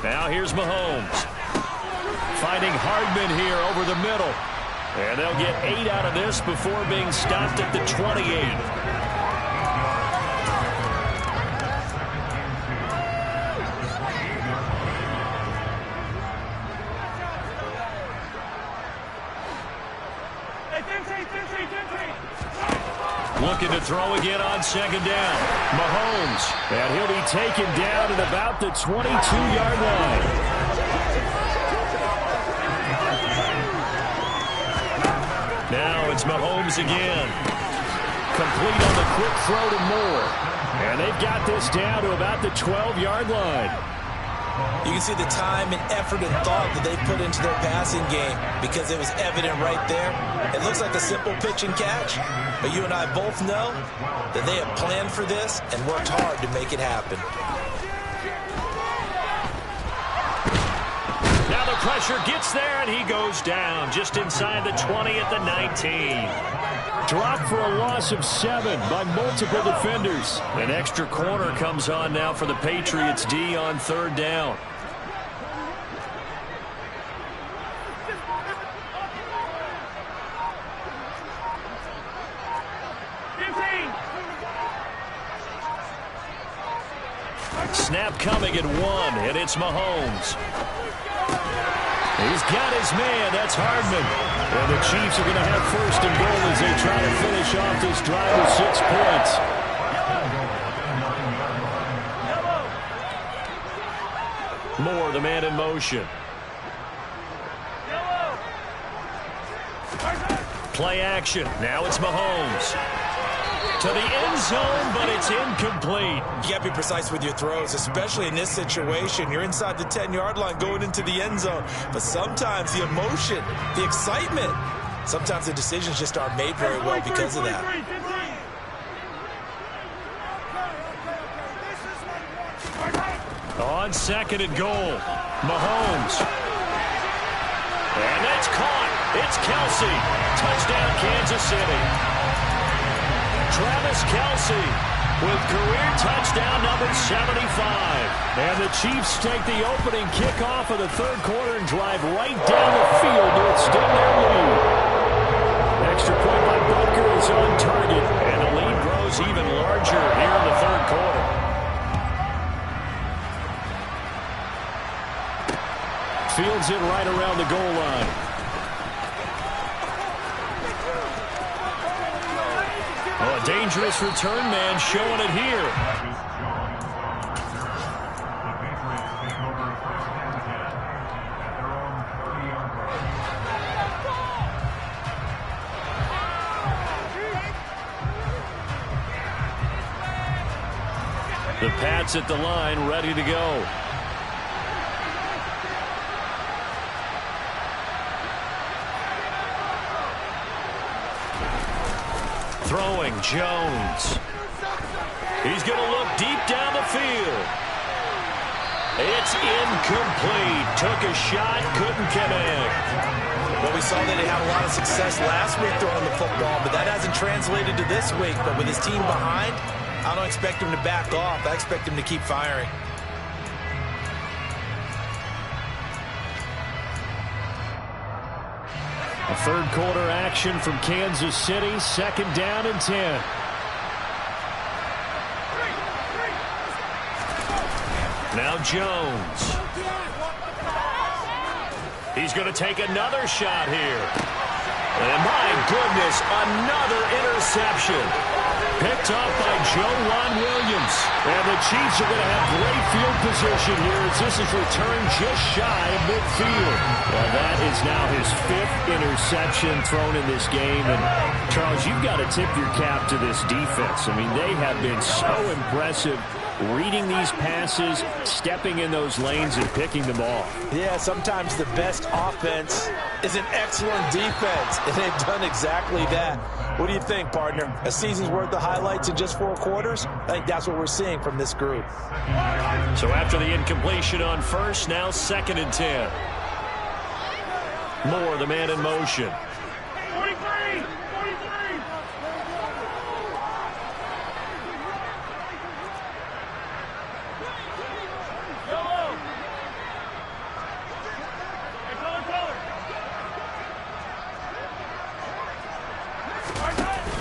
[SPEAKER 1] Now here's Mahomes. Finding Hardman here over the middle. And they'll get 8 out of this before being stopped at the 28. Looking to throw again on second down. Mahomes.
[SPEAKER 4] And he'll be taken down at about the 22-yard line.
[SPEAKER 1] Now it's Mahomes again. Complete on the quick throw to Moore.
[SPEAKER 4] And they've got this down to about the 12-yard line.
[SPEAKER 2] You can see the time and effort and thought that they put into their passing game, because it was evident right there. It looks like a simple pitch and catch, but you and I both know that they have planned for this and worked hard to make it happen.
[SPEAKER 1] Now the pressure gets there, and he goes down just inside the 20 at the 19.
[SPEAKER 4] Dropped for a loss of 7 by multiple defenders.
[SPEAKER 1] An extra corner comes on now for the Patriots D on third down. Snap coming at 1, and it's Mahomes. He's got his man. That's Hardman.
[SPEAKER 4] And the Chiefs are going to have first and goal as they try to finish off this drive with 6 points.
[SPEAKER 1] Moore, the man in motion. Play action. Now it's Mahomes. To the end zone, but it's incomplete.
[SPEAKER 2] You got to be precise with your throws, especially in this situation. You're inside the 10-yard line going into the end zone. But sometimes the emotion, the excitement, sometimes the decisions just aren't made very well because of that.
[SPEAKER 1] On second and goal, Mahomes. And it's caught. It's Kelsey. Touchdown, Kansas City. Travis Kelsey with career touchdown number 75.
[SPEAKER 4] And the Chiefs take the opening kickoff of the third quarter and drive right down the field to extend their lead. Extra point by Butker is on target.
[SPEAKER 1] And the lead grows even larger here in the third quarter.
[SPEAKER 4] Fields it right around the goal line.
[SPEAKER 1] Oh, a dangerous return man showing it here. The Pats at the line, ready to go. Throwing, Jones. He's going to look deep down the field. It's incomplete. Took a shot, couldn't connect.
[SPEAKER 2] Well, we saw that he had a lot of success last week throwing the football, but that hasn't translated to this week. But with his team behind, I don't expect him to back off. I expect him to keep firing.
[SPEAKER 4] A third quarter action from Kansas City. 2nd down and 10.
[SPEAKER 1] Now Jones. He's going to take another shot here. And my goodness, another interception. Picked off by Juwan Williams. And the Chiefs are going to have great field position here as this is returned just shy of midfield. Well, that is now his 5th interception thrown in this game. And, Charles, you've got to tip your cap to this defense. I mean, they have been so impressive reading these passes, stepping in those lanes, and picking them off.
[SPEAKER 2] Yeah, sometimes the best offense is an excellent defense, and they've done exactly that. What do you think, partner? A season's worth of highlights in just 4 quarters? I think that's what we're seeing from this group.
[SPEAKER 1] So after the incompletion on first, now 2nd and 10. Moore, the man in motion.
[SPEAKER 3] 43!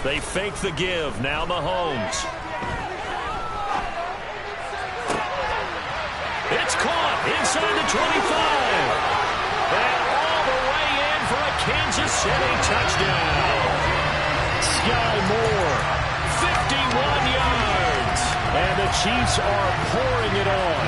[SPEAKER 1] They fake the give. Now Mahomes. It's caught inside the 25. And all the way in for a Kansas City touchdown.
[SPEAKER 4] Sky Moore,
[SPEAKER 1] 51 yards.
[SPEAKER 4] and the Chiefs are pouring it on.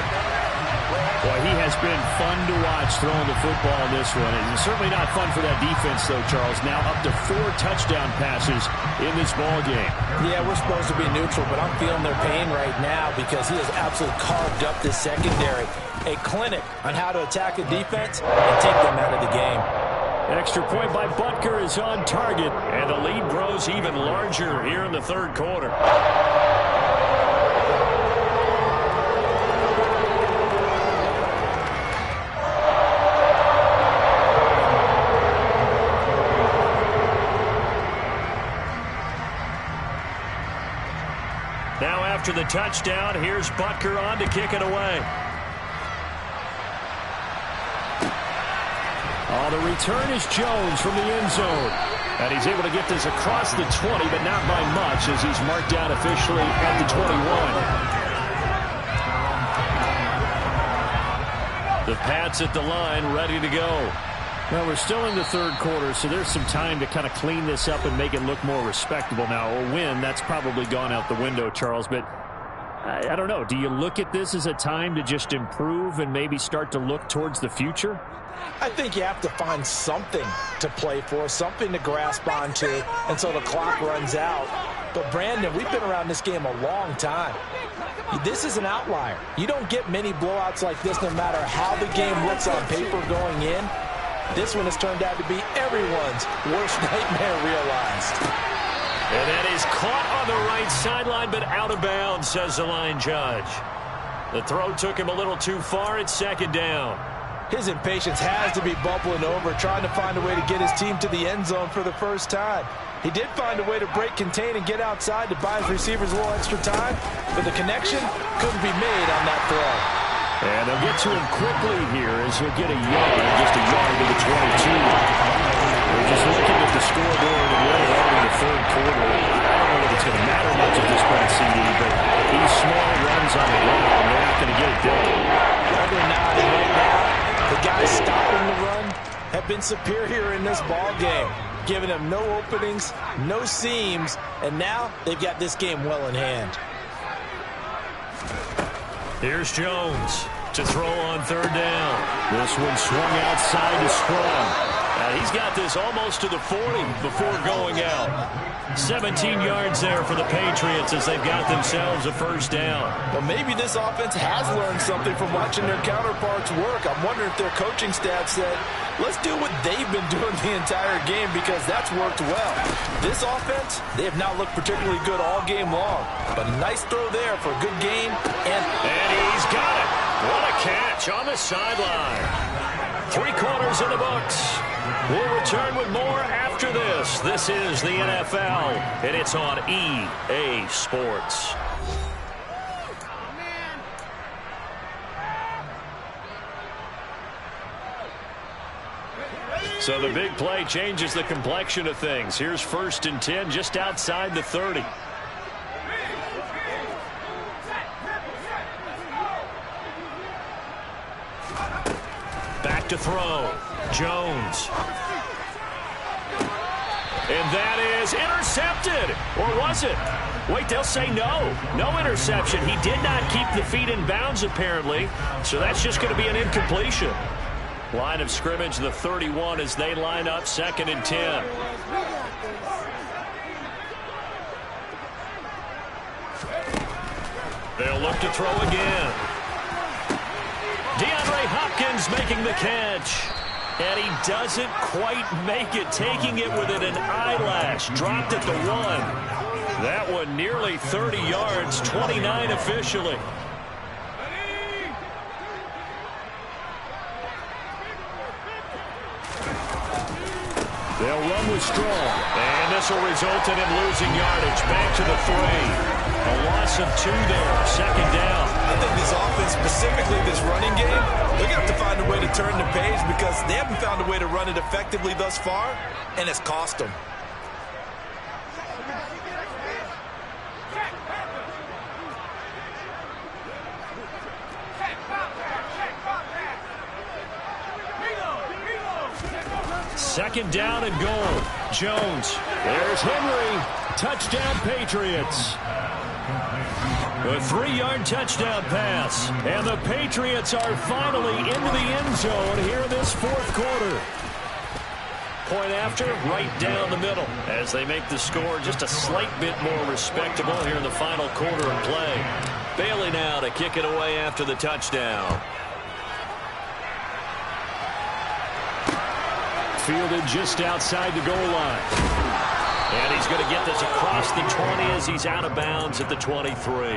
[SPEAKER 4] Boy, he has been fun to watch throwing the football in this one. It's certainly not fun for that defense, though, Charles. Now up to 4 touchdown passes in this ball game.
[SPEAKER 2] Yeah, we're supposed to be neutral, but I'm feeling their pain right now because he has absolutely carved up this secondary. A clinic on how to attack a defense and take them out of the game.
[SPEAKER 4] Extra point by Butker is on target.
[SPEAKER 1] And the lead grows even larger here in the third quarter. Now after the touchdown, here's Butker on to kick it away.
[SPEAKER 4] Oh, the return is Jones from the end zone. And he's able to get this across the 20, but not by much as he's marked down officially at the 21. The Pats at the line, ready to go. Well, we're still in the third quarter, so there's some time to kind of clean this up and make it look more respectable now. A win, that's probably gone out the window, Charles, but I don't know. Do you look at this as a time to just improve and maybe start to look towards the future?
[SPEAKER 2] I think you have to find something to play for, something to grasp onto until the clock runs out. But, Brandon, we've been around this game a long time. This is an outlier. You don't get many blowouts like this no matter how the game looks on paper going in. This one has turned out to be everyone's worst nightmare realized.
[SPEAKER 1] And that is caught on the right sideline, but out of bounds, says the line judge. The throw took him a little too far. It's second down.
[SPEAKER 2] His impatience has to be bubbling over, trying to find a way to get his team to the end zone for the first time. He did find a way to break, contain, and get outside to buy his receivers a little extra time, but the connection couldn't be made on that throw.
[SPEAKER 4] And they'll get to him quickly here as he'll get a yard, just a yard to the 22. We're just looking at the scoreboard and we're already in the third quarter. I don't know if it's going to matter much at this point, CD, but these small runs on the ground, they're not going to get it done.
[SPEAKER 2] No, they're not. And right now, the guys stopping the run have been superior in this ball game, giving them no openings, no seams, and now they've got this game well in hand.
[SPEAKER 1] Here's Jones to throw on third down.
[SPEAKER 4] This one swung outside to Strong.
[SPEAKER 1] And he's got this almost to the 40 before going out. 17 yards there for the Patriots as they've got themselves a first down.
[SPEAKER 2] Well, maybe this offense has learned something from watching their counterparts work. I'm wondering if their coaching staff said, let's do what they've been doing the entire game because that's worked well. This offense, they have not looked particularly good all game long. But a nice throw there for a good gain. And
[SPEAKER 1] he's got it. What a catch on the sideline. 3 quarters in the books. We'll return with more after this. This is the NFL, and it's on EA Sports. So the big play changes the complexion of things. Here's 1st and 10 just outside the 30. Back to throw. Jones. And that is intercepted. Or was it? Wait, they'll say no. No interception. He did not keep the feet in bounds, apparently. So that's just going to be an incompletion. Line of scrimmage, the 31 as they line up 2nd and 10. They'll look to throw again. DeAndre Hopkins making the catch. And he doesn't quite make it, taking it within an eyelash. Dropped at the 1. That one nearly 30 yards, 29 officially. They'll run with Strong. And this will result in him losing yardage. Back to the 3. A loss of 2 there. 2nd down.
[SPEAKER 2] I think this offense, specifically this running game, they're going to have to find a way to turn the page because they haven't found a way to run it effectively thus far, and it's cost them.
[SPEAKER 1] Second down and goal. Jones.
[SPEAKER 4] There's Henry. Touchdown, Patriots.
[SPEAKER 1] A 3-yard touchdown pass. And the Patriots are finally into the end zone here in this 4th quarter. Point after, right down the middle. As they make the score just a slight bit more respectable here in the final quarter of play. Bailey now to kick it away after the touchdown.
[SPEAKER 4] Fielded just outside the goal line.
[SPEAKER 1] And he's going to get this across the 20 as he's out of bounds at the 23.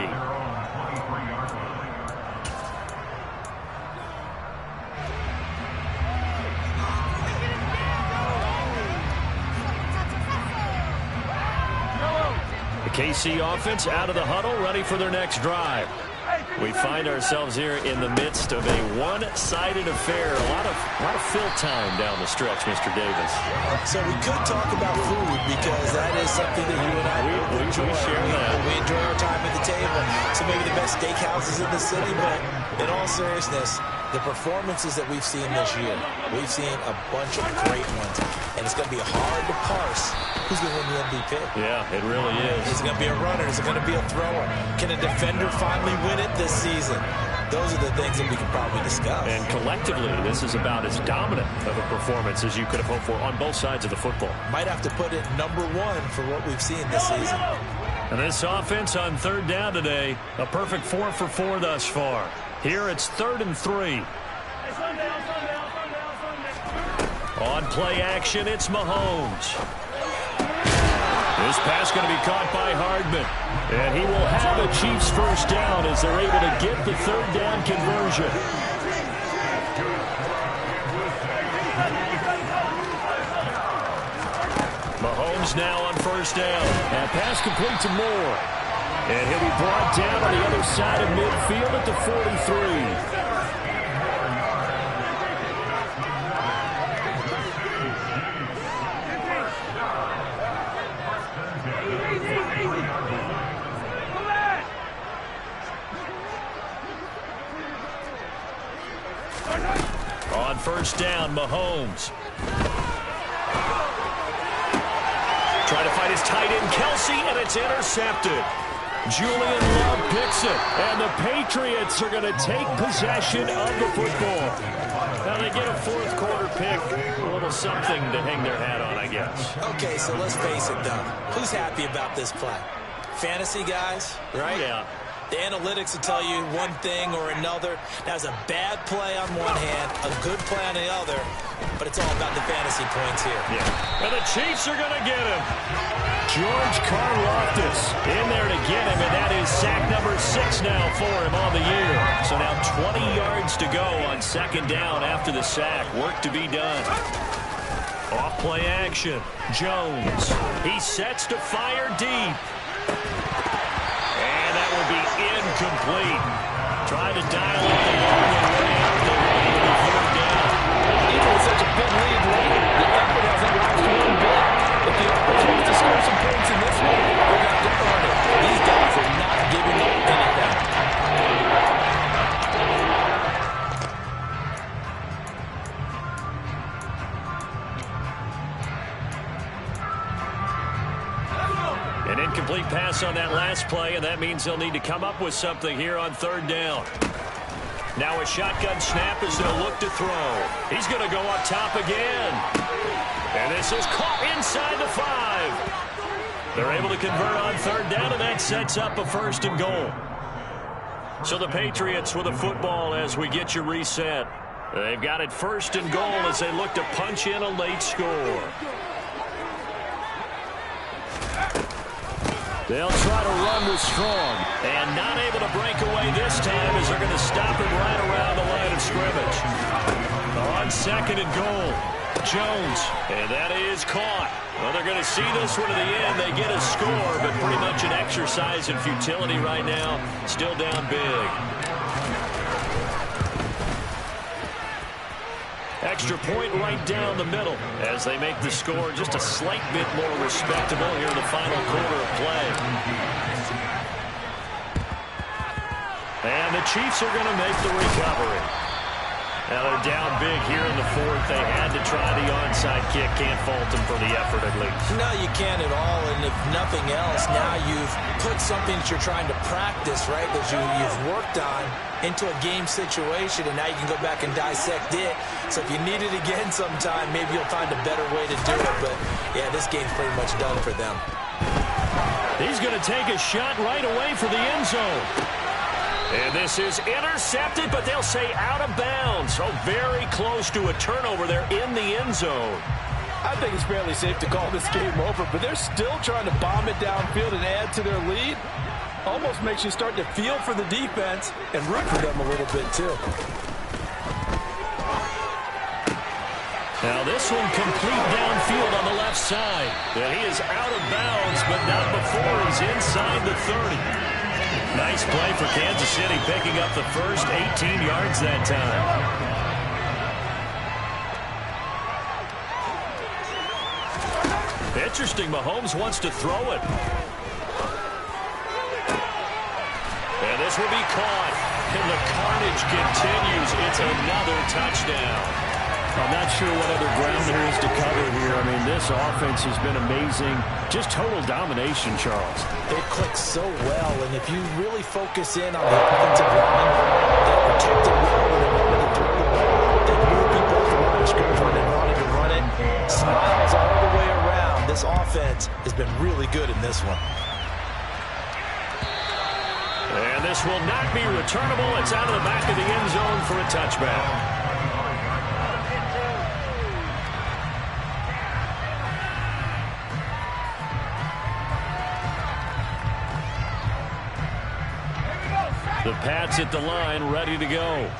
[SPEAKER 1] The KC offense out of the huddle, ready for their next drive. We find ourselves here in the midst of a one-sided affair. A lot of fill time down the stretch, Mr. Davis.
[SPEAKER 2] So we could talk about food because that is something that you and I enjoy.
[SPEAKER 1] We share that.
[SPEAKER 2] We enjoy our time at the table. So maybe the best steakhouses in the city, but in all seriousness, the performances that we've seen this year, we've seen a bunch of great ones, and it's going to be hard to parse who's going to win the MVP.
[SPEAKER 1] Yeah, it really is.
[SPEAKER 2] Is it going to be a runner? Is it going to be a thrower? Can a defender finally win it this season? Those are the things that we can probably discuss.
[SPEAKER 1] And collectively, this is about as dominant of a performance as you could have hoped for on both sides of the football.
[SPEAKER 2] Might have to put it number 1 for what we've seen this season.
[SPEAKER 1] And this offense on 3rd down today, a perfect 4 for 4 thus far. Here it's 3rd and 3. On play action, it's Mahomes. This pass going to be caught by Hardman. And he will have a Chiefs first down as they're able to get the 3rd down conversion. Mahomes now on 1st down.
[SPEAKER 4] That pass complete to Moore. And he'll be brought down on the other side of midfield at the 43.
[SPEAKER 1] On 1st down, Mahomes. Trying to find his tight end, Kelsey, and it's intercepted. Julian Love picks it, and the Patriots are going to take possession of the football. Now they get a 4th quarter pick. A little something to hang their hat on, I guess.
[SPEAKER 2] Okay, so let's face it, though. Who's happy about this play? Fantasy guys, right?
[SPEAKER 1] Yeah.
[SPEAKER 2] The analytics will tell you one thing or another. That was a bad play on one hand, a good play on the other, but it's all about the fantasy points here.
[SPEAKER 1] Yeah. And the Chiefs are going to get him.
[SPEAKER 4] George Karlaftis in there to get him, and that is sack number 6 now for him on the year.
[SPEAKER 1] So now 20 yards to go on second down after the sack. Work to be done. Off play action. Jones. He sets to fire deep. And that will be incomplete. Trying to dial up the ball way out the way to the third down.
[SPEAKER 2] Even with such a big lead late, the effort hasn't lost one bit. If the opportunity to score some points in this one, they're going to earn it. These guys are not giving up anything.
[SPEAKER 1] An incomplete pass on that last play, and that means they'll need to come up with something here on third down. Now a shotgun snap as they'll look to throw. He's going to go up top again. And this is caught inside the 5. They're able to convert on third down, and that sets up a 1st and goal. So the Patriots with a football as we get you reset. They've got it 1st and goal as they look to punch in a late score.
[SPEAKER 4] They'll try to run with Strong.
[SPEAKER 1] And not able to break away this time as they're going to stop him right around the line of scrimmage. On 2nd and goal, Jones. And that is caught. Well, they're going to see this one to the end. They get a score, but pretty much an exercise in futility right now. Still down big. Extra point right down the middle as they make the score just a slight bit more respectable here in the final quarter of play. And the Chiefs are going to make the recovery. Now they're down big here in the 4th. They had to try the onside kick. Can't fault them for the effort at least.
[SPEAKER 2] No, you can't at all. And if nothing else, now you've put something that you're trying to practice, right, that you've worked on into a game situation, and now you can go back and dissect it. So if you need it again sometime, maybe you'll find a better way to do it. But, yeah, this game's pretty much done for them.
[SPEAKER 1] He's going to take a shot right away for the end zone. And this is intercepted, but they'll say out of bounds. So very close to a turnover there in the end zone.
[SPEAKER 2] I think it's fairly safe to call this game over, but they're still trying to bomb it downfield and add to their lead. Almost makes you start to feel for the defense and root for them a little bit, too.
[SPEAKER 1] Now this one complete downfield on the left side. And he is out of bounds, but not before he's inside the 30. Nice play for Kansas City, picking up the first 18 yards that time. Interesting, Mahomes wants to throw it. And this will be caught. And the carnage continues. It's another touchdown.
[SPEAKER 4] I'm not sure what other ground there is to cover here. I mean, this offense has been amazing. Just total domination, Charles.
[SPEAKER 2] They click so well, and if you really focus in on the offensive line, they protect it well when they want to throw the ball. They move people at the line of scrimmage when they wanted to run it. Smiles all the way around. This offense has been really good in this one.
[SPEAKER 1] And this will not be returnable. It's out of the back of the end zone for a touchback. The Pats at the line, ready to go.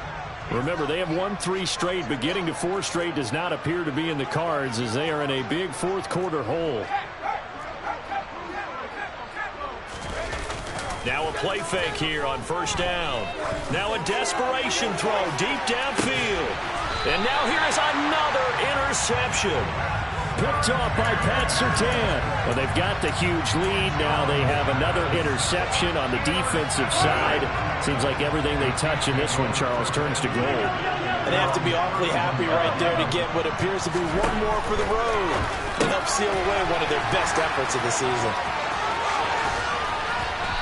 [SPEAKER 1] Remember, they have won 3 straight, but getting to 4 straight does not appear to be in the cards as they are in a big 4th quarter hole. Now a play fake here on 1st down. Now a desperation throw deep downfield. And now here is another interception.
[SPEAKER 4] Picked off by Pat Surtain. Well, they've got the huge lead. Now they have another interception on the defensive side. Seems like everything they touch in this one, Charles, turns to gold.
[SPEAKER 2] And they have to be awfully happy right there to get what appears to be one more for the road to help seal away one of their best efforts of the season.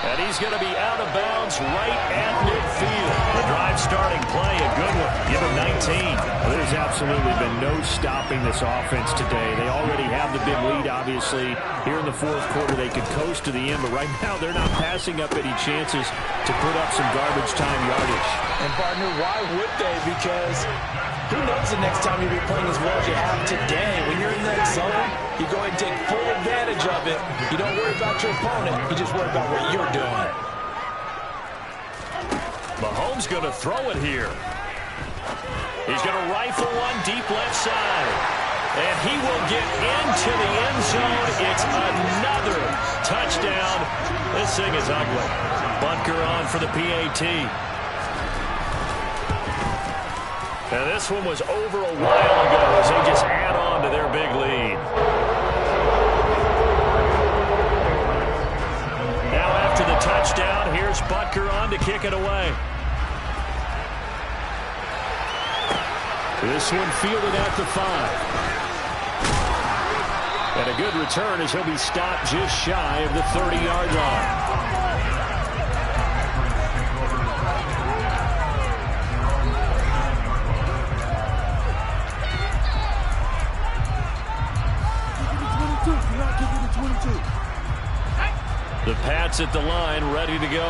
[SPEAKER 1] And he's going to be out of bounds right at midfield. The drive starting play, a good one. Give him 19.
[SPEAKER 4] Well, there's absolutely been no stopping this offense today. They already have the big lead, obviously. Here in the fourth quarter, they could coast to the end, but right now they're not passing up any chances to put up some garbage time yardage.
[SPEAKER 2] And, partner, why would they? Because who knows the next time you'll be playing as well as you have today. When you're in that zone, you go and take full advantage of it. You don't worry about your opponent. You just worry about what you're doing.
[SPEAKER 1] Mahomes going to throw it here. He's going to rifle one deep left side. And he will get into the end zone. It's another touchdown. This thing is ugly. Butker on for the PAT. And this one was over a while ago as they just add on to their big lead. Now after the touchdown, here's Butker on to kick it away.
[SPEAKER 4] This one fielded at the 5. And a good return as he'll be stopped just shy of the 30-yard line.
[SPEAKER 1] The Pats at the line, ready to go.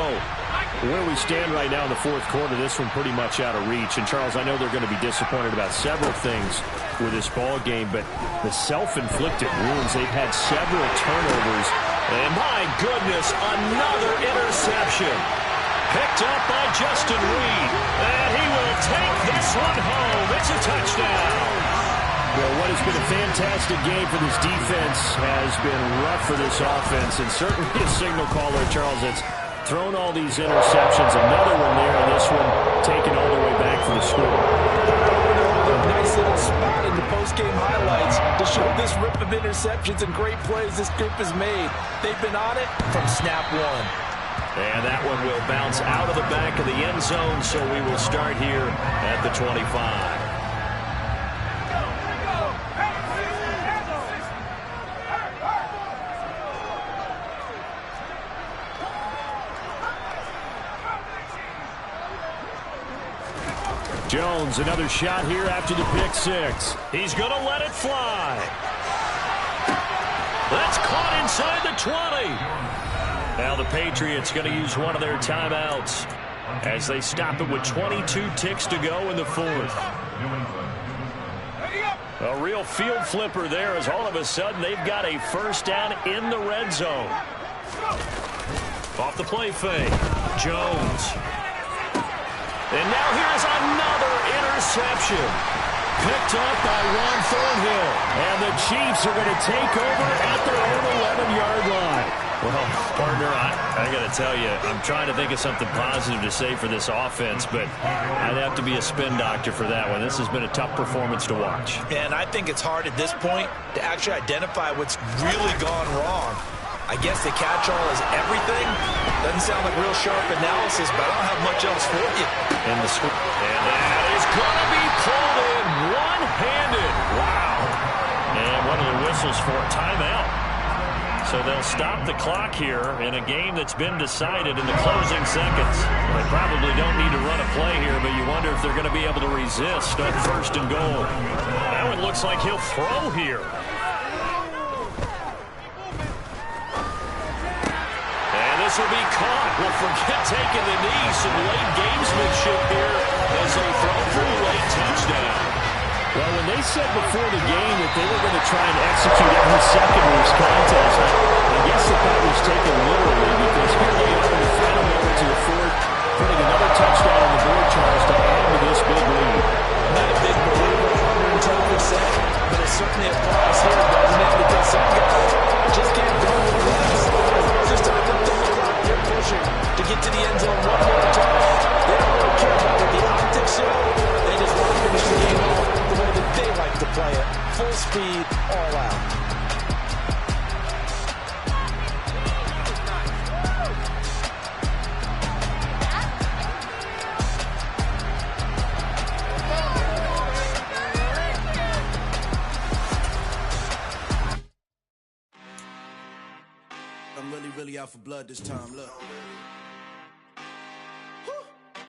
[SPEAKER 4] Where we stand right now in the fourth quarter, this one pretty much out of reach. And, Charles, I know they're going to be disappointed about several things with this ball game, but the self-inflicted wounds, they've had several turnovers.
[SPEAKER 1] And, my goodness, another interception. Picked up by Justin Reed. And he will take this one home. It's a touchdown.
[SPEAKER 4] Well, what has been a fantastic game for this defense has been rough for this offense, and certainly a signal caller, Charles, that's thrown all these interceptions. Another one there, and this one taken all the way back for the score.
[SPEAKER 2] A nice little spot in the post-game highlights to show this rip of interceptions and great plays this group has made. They've been on it from snap one.
[SPEAKER 1] And that one will bounce out of the back of the end zone, so we will start here at the 25.
[SPEAKER 4] Jones, another shot here after the pick six.
[SPEAKER 1] He's going to let it fly. That's caught inside the 20. Now the Patriots going to use one of their timeouts as they stop it with 22 ticks to go in the fourth. A real field flipper there as all of a sudden they've got a first down in the red zone. Off the play fake. Jones. And now here's another interception. Picked up by Ron Thornhill.
[SPEAKER 4] And the Chiefs are going to take over at their own 11-yard line.
[SPEAKER 1] Well, partner, I got to tell you, I'm trying to think of something positive to say for this offense, but I'd have to be a spin doctor for that one. This has been a tough performance to watch.
[SPEAKER 2] And I think it's hard at this point to actually identify what's really gone wrong. I guess the catch-all is everything. Doesn't sound like real sharp analysis, but I don't have much else for you.
[SPEAKER 1] And that is going to be pulled in one-handed. Wow. And one of the whistles for a timeout. So they'll stop the clock here in a game that's been decided in the closing seconds. They probably don't need to run a play here, but you wonder if they're going to be able to resist on first and goal. Now it looks like he'll throw here. This will be caught. Well, forget taking the knee. Some late gamesmanship here as they throw for a late touchdown.
[SPEAKER 4] Well, when they said before the game that they were going to try and execute every second of this contest, I guess that was taken literally because here they are in the final moments of the fourth, putting another touchdown on the board, Charles, to add to this big lead.
[SPEAKER 2] Not a big believer until we say, but it certainly applies here, doesn't it? Because some guys just can't go with the rest. Just time to throw the clock. They're pushing to get to the end zone one more time. They don't really care about what the optics show. They just want to finish the game off the way that they like to play it. Full speed, all out.
[SPEAKER 5] out for blood this time, look.